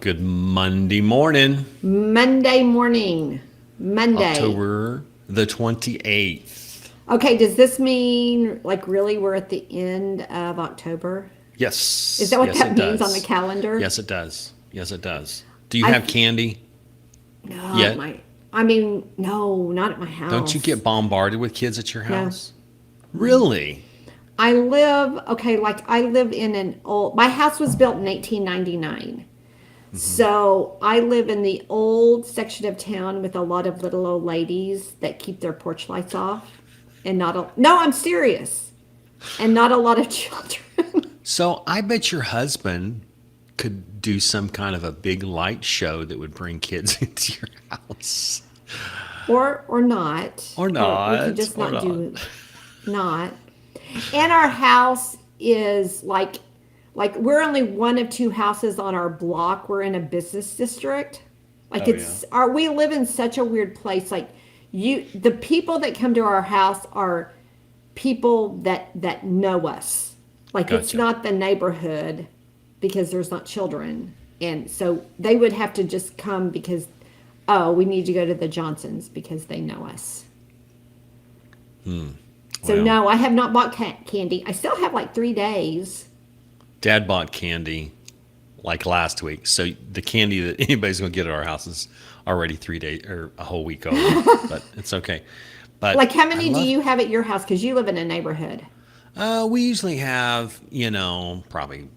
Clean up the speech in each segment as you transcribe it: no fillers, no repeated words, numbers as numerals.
Good Monday morning, Monday morning. Monday. October the 28th. Okay, does this mean like really we're at the end of October? Is Yes, that what yes, that it means on the does. calendar? Yes, it does. Yes, it does. Do you I have th- candy no, yet? no, not at my Don't you house. get bombarded with kids at your No. house? Really? I live in my house was built in 1899. Hmm. So I live in the old section of town with a lot of little old ladies that keep their porch lights off, and no, I'm serious, and not a lot of children. So I bet your husband could do some kind of a big light show that would bring kids into your house. or not, Or or we could not, just or not not. do not. And our house is like we're only one of two houses on our block. We're in a business district. Like Oh, yeah. we live in such a weird place. Like the people that come to our house are people that know us. Like it's Gotcha. not the neighborhood because there's not children. And so they would have to just come because oh, we need to go to the Johnsons because they know us. So Well, no, I have not bought candy. I still have like 3 days. Dad bought candy like last week. So the candy that anybody's going to get at our house is already 3 days or a whole week old, but it's okay. But Like how I many do love, you have at your house? Because you live in a neighborhood. we usually have, probably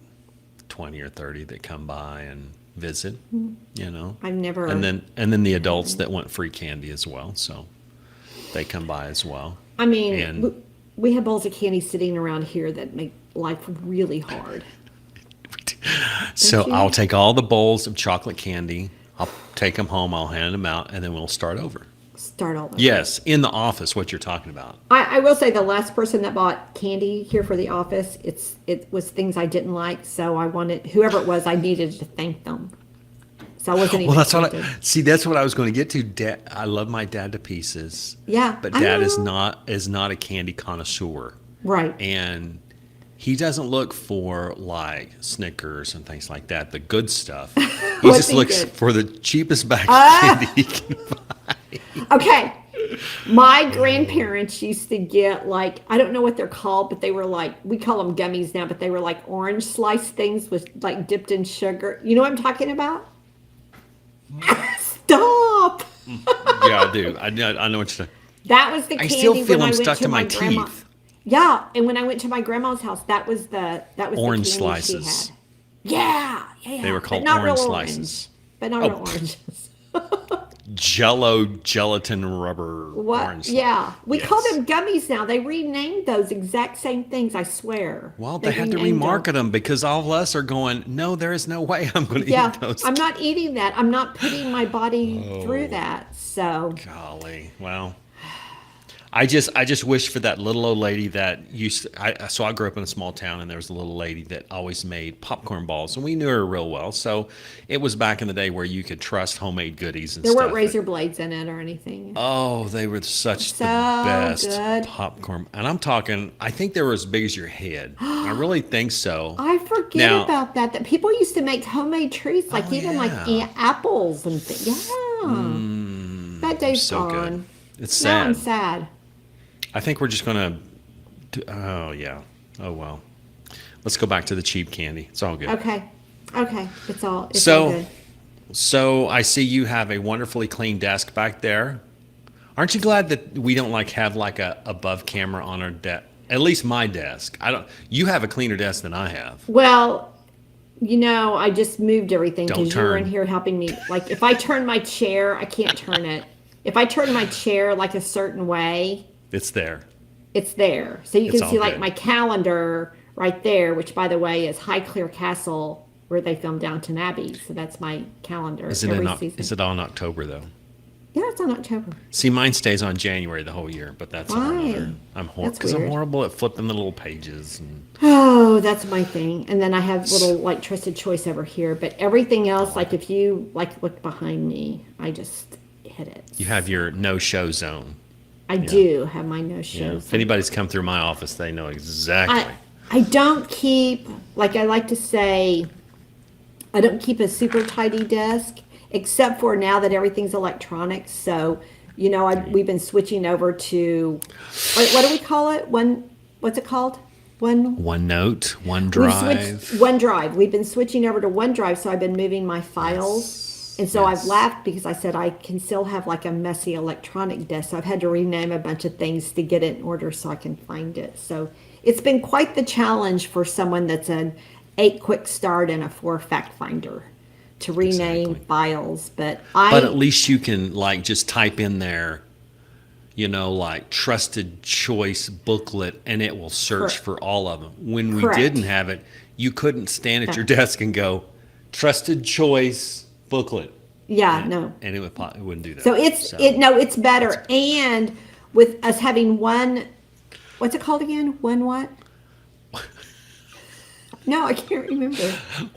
20 or 30 that come by and visit, you know, I've and never then the had adults any. that want free candy as well. So they come by as well. I mean, And we have bowls of candy sitting around here that make life really hard. Don't so I'll you? take all the bowls of chocolate candy. I'll take them home. I'll hand them out and then we'll start over. Start all over. Yes, in the office, what you're talking about. I will say the last person that bought candy here for the office, it was things I didn't like, so I wanted whoever it was, I needed to thank them. So I wasn't Well, even that's what tempted. that's what I was going to get to. Dad, I love my dad to pieces, Yeah, but I Dad know. is not a candy connoisseur, Right. and he doesn't look for like Snickers and things like that, the good stuff. He What's just he looks good? for the cheapest bag of candy Ah, he can. okay. My grandparents used to get like I don't know what they're called, but they were like we call them gummies now, but they were like orange slice things with like dipped in sugar. You know what I'm talking about? Stop. Yeah, I do. I know what you're. That was the I still candy feel when them I went stuck to to my my grandma. teeth. Yeah, and when I went to my grandma's house, that was the Orange candy she had. slices. Yeah, yeah, They yeah. were But called not real orange orange. slices. But not Oh, real oranges. Jello gelatin rubber What? orange slice. Yeah. We call Yes. them gummies now. They renamed those exact same things, I swear. Well, They they had to renamed them. remarket them because all of us are going, no, there is no way I'm going to eat Yeah. those. I'm not eating that. I'm not putting my body through Oh, that. So, golly. Well, I just wish for that little old lady that used to, so I grew up in a small town and there was a little lady that always made popcorn balls and we knew her real well. So it was back in the day where you could trust homemade goodies and there weren't stuff. razor blades in it or anything. Oh, they were such the So best good. popcorn. And I'm talking, I think they were as big as your head. I really think so. I forget Now, about that. That people used to make homemade treats, like oh even like yeah, apples and things. Yeah, that day's so good. gone. It's Now I'm sad. sad. I think we're just gonna. Oh yeah. Oh well. Let's go back to the cheap candy. It's all good. Okay, okay, it's all So, good. so I see you have a wonderfully clean desk back there. Aren't you glad that we don't like have like a above camera on our desk? At least my desk. I don't. You have a cleaner desk than I have. Well, I just moved everything Don't because you were in turn. here helping me. Like if I turn my chair, I can't turn it. If I turn my chair like a certain way, It's there. it's there. So you It's can all see like good. my calendar right there, which by the way is Highclere Castle, where they filmed Downton Abbey. So that's my calendar Is it every in? season. Is it on October though? Yeah, it's on October. See, mine stays on January the whole year, but that's a whole Why? other. I'm That's because I'm weird. horrible at flipping the little pages. And Oh, that's my thing. And then I have little like trusted choice over here, but everything else, like if you like look behind me, I just hit it. you have your no-show zone. I Yeah. do have my no Yeah. shows. If anybody's come through my office, they know I exactly. I don't keep like I like to say I don't keep a super tidy desk, except for now that everything's electronic. So, we've been switching over to, what do we call it? What's it called? OneNote, We've switched OneDrive. OneDrive. We've been switching over to OneDrive, so I've been moving my files. And so I've Yes. laughed because I said I can still have like a messy electronic desk. So I've had to rename a bunch of things to get it in order so I can find it. So it's been quite the challenge for someone that's an 8 quick start and a 4 fact finder to rename Exactly. files. But But at least you can like just type in there, like trusted choice booklet, and it will search Correct. for all of them. When we Correct. didn't have it, you couldn't stand at your desk and go, trusted choice booklet. yeah, And, no. and it wouldn't do that. So it's better. And with us having one, what's it called again? One what? No, I can't remember.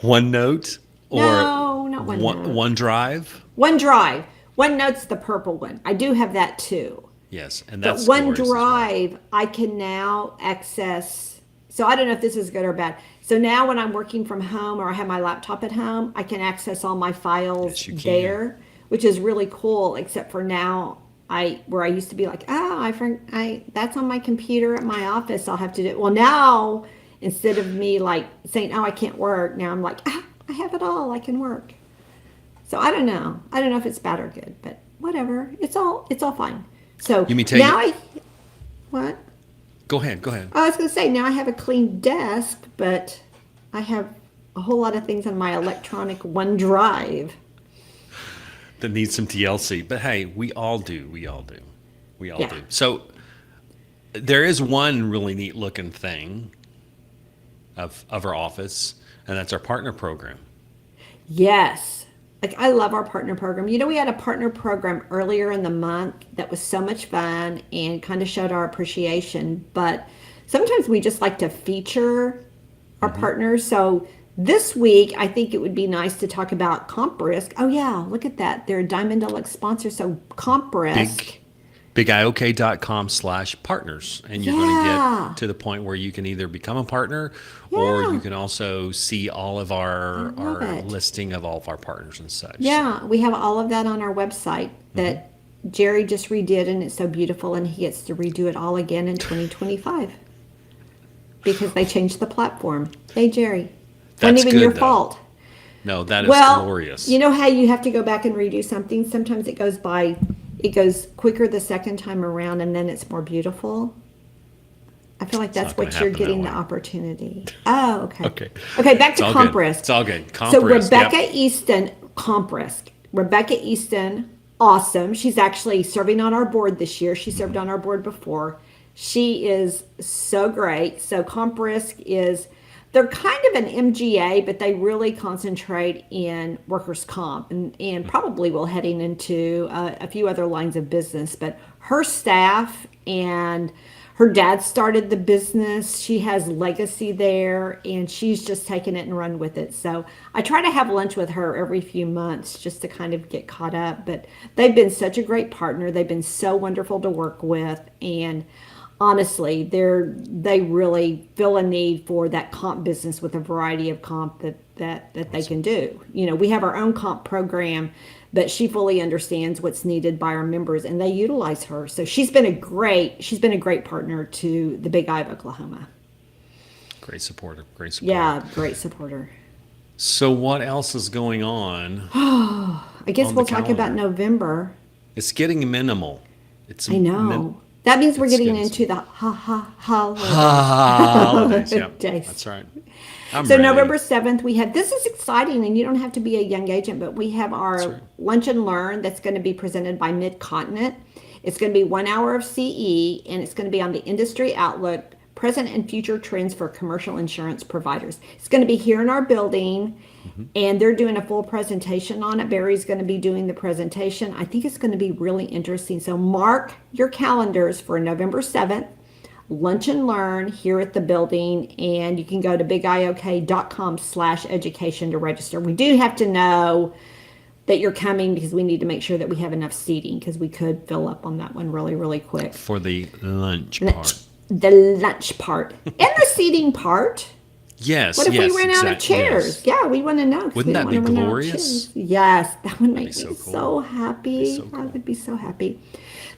OneNote or No, not OneNote. OneDrive. OneDrive. OneNote's the purple one. I do have that too. Yes, and But that's glorious as well. OneDrive, I can now access. So I don't know if this is good or bad. So now when I'm working from home or I have my laptop at home, I can access all my files Yes, you can. there, which is really cool. Except for now, where I used to be like, that's on my computer at my office. I'll have to do it. Well, now instead of me like saying, oh, I can't work, now I'm like, I have it all. I can work. So I don't know. I don't know if it's bad or good, but whatever. It's all fine. So You mean take now it- what? Go ahead. Go ahead. I was going to say now I have a clean desk, but I have a whole lot of things on my electronic OneDrive. That needs some TLC. But hey, we all do. We all do. We all Yeah. do. So there is one really neat looking thing of our office, and that's our partner program. Yes. Like I love our partner program. We had a partner program earlier in the month that was so much fun and kind of showed our appreciation. But sometimes we just like to feature our partners. So this week, I think it would be nice to talk about Comp Risk. Oh yeah, look at that. They're a Diamond Deluxe sponsor. So Comp Risk. BigIOK.com/partners, and you're going to Yeah. get to the point where you can either become a partner or Yeah. you can also see all of our love it. listing of all of our partners and such. Yeah, we have all of that on our website that Jerry just redid, and it's so beautiful, and he gets to redo it all again in 2025 because they changed the platform. Hey, Jerry, That's wasn't even good, your though. fault. No, that is Well, glorious. you know how you have to go back and redo something? Sometimes it goes quicker the second time around, and then it's more beautiful. I feel like that's not gonna what you're happen that getting the way. opportunity. Oh, okay. Okay. Okay, back It's to all Comp good. Risk. It's all good. Comp So Risk, Rebecca yep. Easton, Comp Risk. Rebecca Easton, awesome. She's actually serving on our board this year. She served on our board before. She is so great. So Comp Risk they're kind of an MGA, but they really concentrate in workers' comp and probably will heading into a few other lines of business. But her staff and her dad started the business. She has legacy there, and she's just taken it and run with it. So I try to have lunch with her every few months just to kind of get caught up. But they've been such a great partner. They've been so wonderful to work with, and honestly, they really fill a need for that comp business with a variety of comp that they can do. We have our own comp program, but she fully understands what's needed by our members, and they utilize her. So she's been a great partner to the Big Eye of Oklahoma. Great supporter. Great supporter. Yeah, great supporter. So what else is going on? I guess On we'll the talk about calendar. November. It's getting minimal. It's I know. That means we're It's getting good. into the holidays. holidays. Yep. Days. That's right. I'm So ready. November 7th, this is exciting, and you don't have to be a young agent, but we have our right. Lunch and Learn that's going to be presented by Mid-Continent. It's going to be 1 hour of CE, and it's going to be on the industry outlook, present and future trends for commercial insurance providers. It's going to be here in our building, and they're doing a full presentation on it. Barry's going to be doing the presentation. I think it's going to be really interesting. So mark your calendars for November 7th. Lunch and Learn here at the building, and you can go to bigiok.com/education to register. We do have to know that you're coming because we need to make sure that we have enough seating because we could fill up on that one really, really quick. For the lunch part. The lunch part and the seating part. Yes, What if yes, we ran out of exactly. chairs? Yes. Yeah, we want to know. 'Cause Wouldn't we don't that be want to run out of glorious? chairs. Yes, that would make me So cool. so happy. So I cool. would be so happy.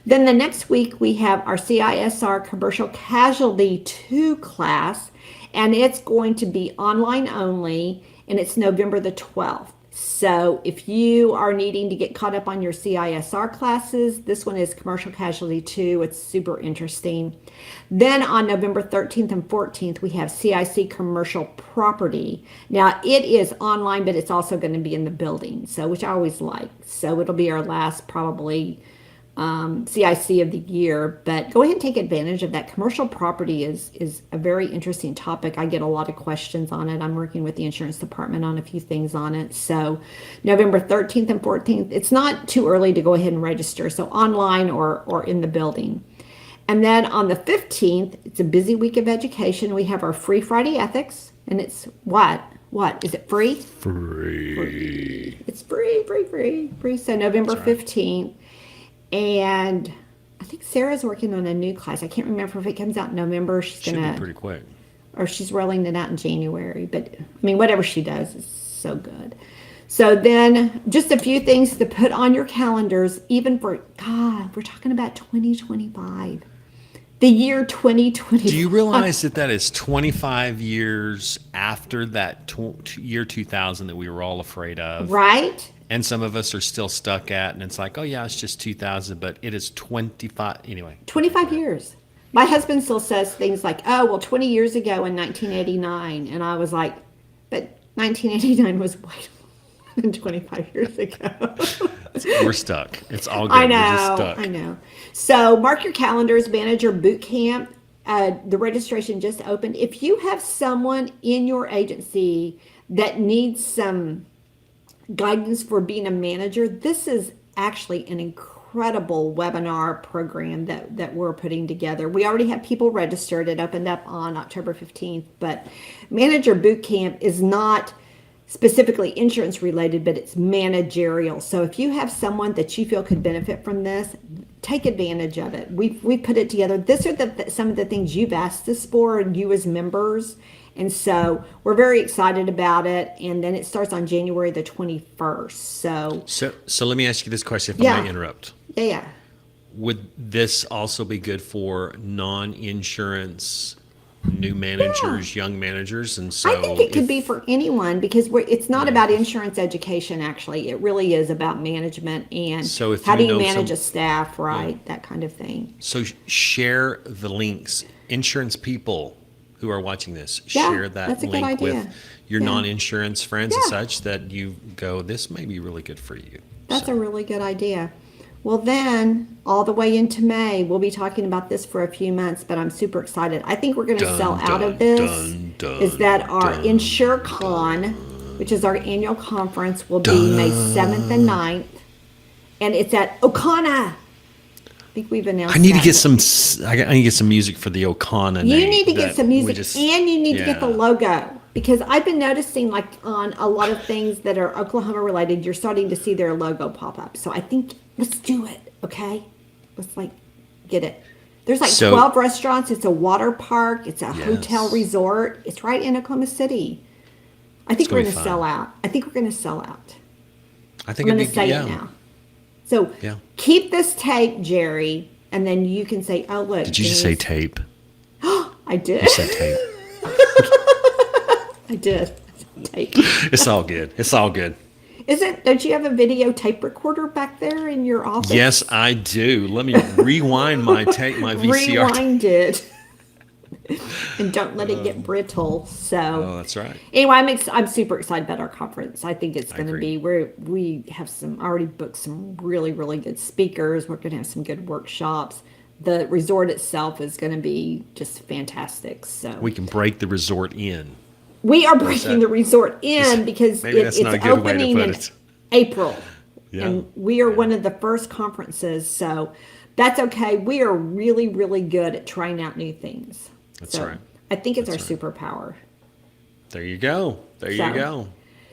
Then the next week we have our CISR Commercial Casualty 2 class, and it's going to be online only, and it's November the 12th. So if you are needing to get caught up on your CISR classes, this one is Commercial Casualty 2. It's super interesting. Then on November 13th and 14th, we have CIC Commercial Property. Now it is online, but it's also going to be in the building, so which I always like. So it'll be our last probably CIC of the year, but go ahead and take advantage of that. Commercial property is a very interesting topic. I get a lot of questions on it. I'm working with the insurance department on a few things on it. So November 13th and 14th, it's not too early to go ahead and register. So online or in the building. And then on the 15th, it's a busy week of education. We have our Free Friday Ethics, and it's what? What? Is it free? Free. It's free. So November 15th. And I think Sarah's working on a new class. I can't remember if it comes out in November. She's Should be gonna, pretty quick. or she's rolling it out in January. But I mean, whatever she does is so good. So then, just a few things to put on your calendars, even for God. We're talking about 2025, the year 2025. Do you realize that is 25 years after that year 2000 that we were all afraid of? Right? And some of us are still stuck at, and it's like, oh yeah, it's just 2000, but it is 25. Anyway. 25 years. My husband still says things like, oh, well, 20 years ago in 1989. And I was like, but 1989 was way more than 25 years ago. We're stuck. It's all good. I We're just know. stuck. I know. So mark your calendars, Manager Boot Camp. The registration just opened. If you have someone in your agency that needs some guidance for being a manager, this is actually an incredible webinar program that we're putting together. We already have people registered. It opened up on October 15th, but Manager Bootcamp is not specifically insurance related, but it's managerial. So if you have someone that you feel could benefit from this, take advantage of it. We've put it together. These are some of the things you've asked us for, and you as members. And so we're very excited about it. And then it starts on January the 21st. So let me ask you this question, if Yeah. I may interrupt. Yeah. Would this also be good for non-insurance new managers, young managers? And so I think it could be for anyone because it's not about insurance education, actually. It really is about management and So if how do you you know manage some- a staff, right? That kind of thing. So share the links. Insurance people who are watching this, Yeah, share that that's a good link idea. with your Yeah. non-insurance friends and Yeah. such that you go, this may be really good for you. That's So, a really good idea. Well, then, all the way into May, we'll be talking about this for a few months, but I'm super excited. I think we're going to Dun, sell out dun, of this. dun, dun, Is that our dun, InsureCon, which is our annual conference, will be May 7th and 9th. And it's at Okana. I think we've announced I need to that. get some. I need to get some music for the Okana. You name need to get that some we music just- and you need to get the yeah. logo because I've been noticing like on a lot of things that are Oklahoma related, you're starting to see their logo pop up. So I think let's do it. Okay. Let's like get it. There's like So- 12 restaurants. It's a water park. It's a hotel Yes. resort. It's right in Oklahoma City. I think It's we're gonna going be to sell fun. out. I think we're going to sell out. I think I'm going it'd to be say yeah. it now. So Yeah. keep this tape, Jerry, and then you can say, oh, look. Did you just say Denise- tape? I did. You said tape. I did. Tape. It's all good. It's all good. Don't you have a video tape recorder back there in your office? Yes, I do. Let me rewind my tape, my VCR. Rewind it. And don't let it get brittle. Oh, So that's right. anyway, I'm super excited about our conference. I think it's going to agree. be we have already booked some really, really good speakers. We're going to have some good workshops. The resort itself is going to be just fantastic. So We can break the resort in. we are breaking that- the resort in because maybe that's it's not a good way to opening put in it. April. Yeah. And we are one of the first conferences, so that's okay. We are really, really good at trying out new things. That's So right. I think it's That's our superpower. There you go. There So- you go.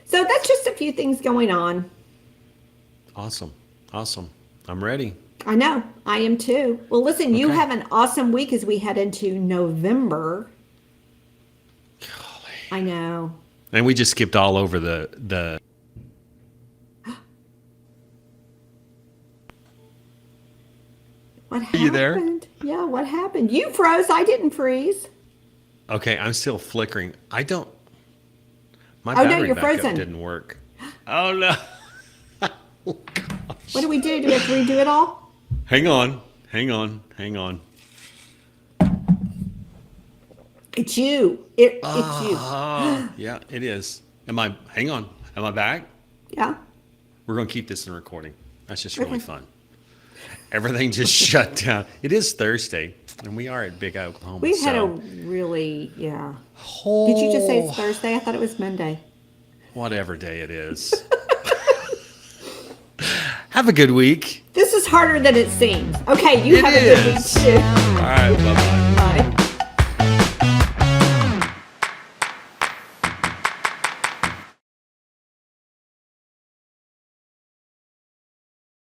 So that's just a few things going on. Awesome. Awesome. I'm ready. I know. I am too. Well, listen, you Okay. have an awesome week as we head into November. I know. And we just skipped all over the. What happened? you there? Yeah, what happened? You froze. I didn't freeze. Okay, I'm still flickering. I don't. My Oh, no, battery you're backup frozen. didn't work. Oh no! What do we do? Do we have to redo it all? Hang on, hang on, hang on. It's you. It's you. Yeah, it is. Am I? Hang on. Am I back? Yeah. We're gonna keep this in recording. That's just Okay. really fun. Everything just shut down. It is Thursday, and we are at Big Oklahoma. We've had a so. really, yeah. Did you just say it's Oh, Thursday? I thought it was Monday. whatever day it is. Have a good week. This is harder than it seems. Okay, you It have a good week is. too. All right, bye bye.